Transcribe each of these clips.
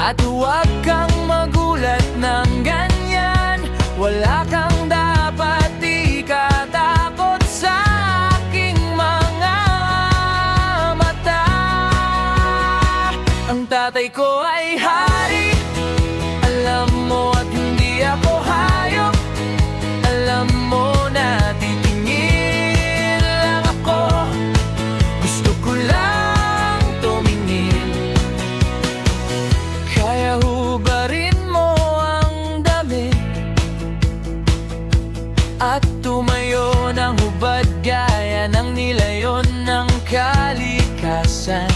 At huwag kang magulat ng ganyan. Wala kang dapat ikatakot sa aking mga mata. Ang tatay ko ay hari, alam mo, at hindi ako hayop. Alam mo na titingin lang ako, gusto ko lang tumingin. Kaya hubarin mo ang damit at tumayo ng hubad gaya ng nilayon ng kalikasan.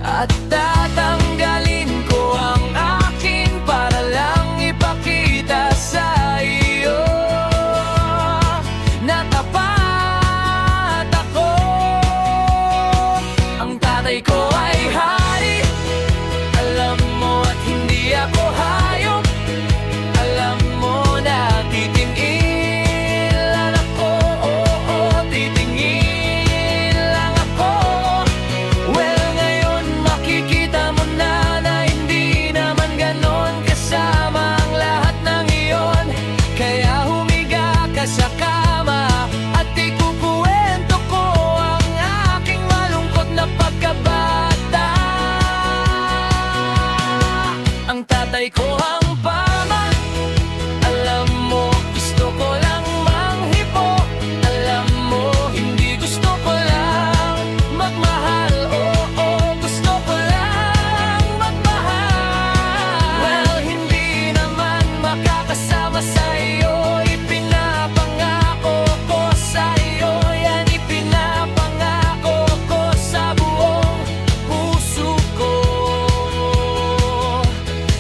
At tatanggalin ko ang akin para lang ipakita sa iyo na tapat ako. Ang tatay ko ay hari, alam mo, at hindi ako hayop. Alam mo na titingin lang ako, oo, titingin lang ako. Well, ngayon makikita mo na na hindi naman ganon kasama ang lahat ng iyon. Kaya humiga ka sa kama at ikukuwento ko ang aking malungkot na pagkabata. Ang tatay ko ang paman, alam mo, gusto ko lang manghipo. Alam mo, hindi gusto ko lang magmahal. Oo, gusto ko lang magmahal. Well, hindi naman makakasama sa iyo. Ipinapangako ko sa iyo, yan ipinapangako ko sa buong puso ko.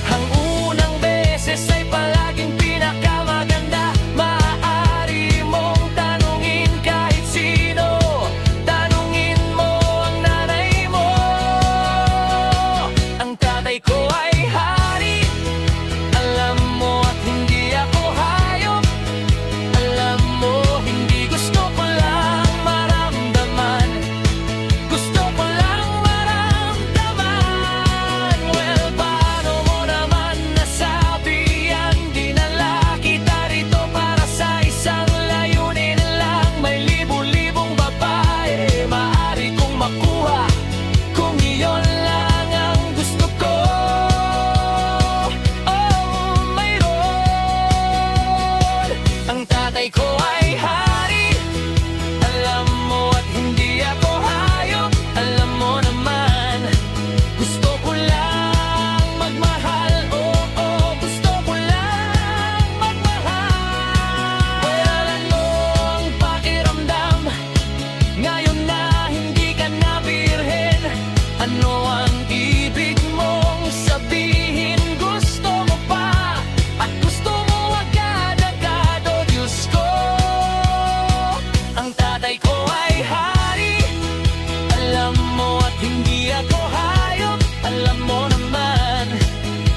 Ang unang beses ay palaging pinakamaganda. Maaari mong tanungin kahit sino. Tanungin mo ang nanay mo. Ang tatay ko ay hari, alam mo, at hindi ako hayop. Alam mo, hindi gusto ko lang maramdaman. Gusto ko lang maramdaman. Well, paano mo naman nasabi yan? Dinala kita rito para sa isang layunin lang. May libu-libong babae maaari kong makuha kung iyon lang ang gusto ko. Oh, mayroon. Ang tatay ko ay hari, alam mo, at hindi ako hayop. Alam mo naman, gusto ko lang magmahal. Oo, gusto ko lang magmahal. Kailan mo ang pakiramdam ngayon na hindi ka na birhen? Ano ang ibig mong sabihin? Gusto mo pa at gusto mo agad-agad, oh Diyos ko. Ang tatay ko ay hari, alam mo, at hindi ako hayop. Alam mo naman,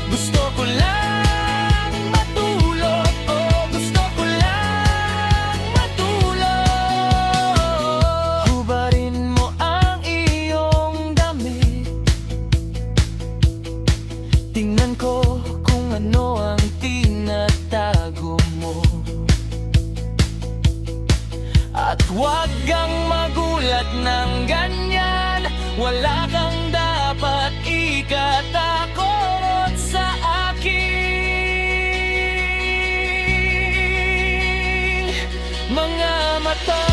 gusto ko lang matulog. Oh, gusto ko lang matulog. Hubarin mo ang iyong damit, tingnan ko kung ano ang tinatago mo. At huwag kang magulat ng ganyan. Wala kang dapat ikatakot sa aking mga mata.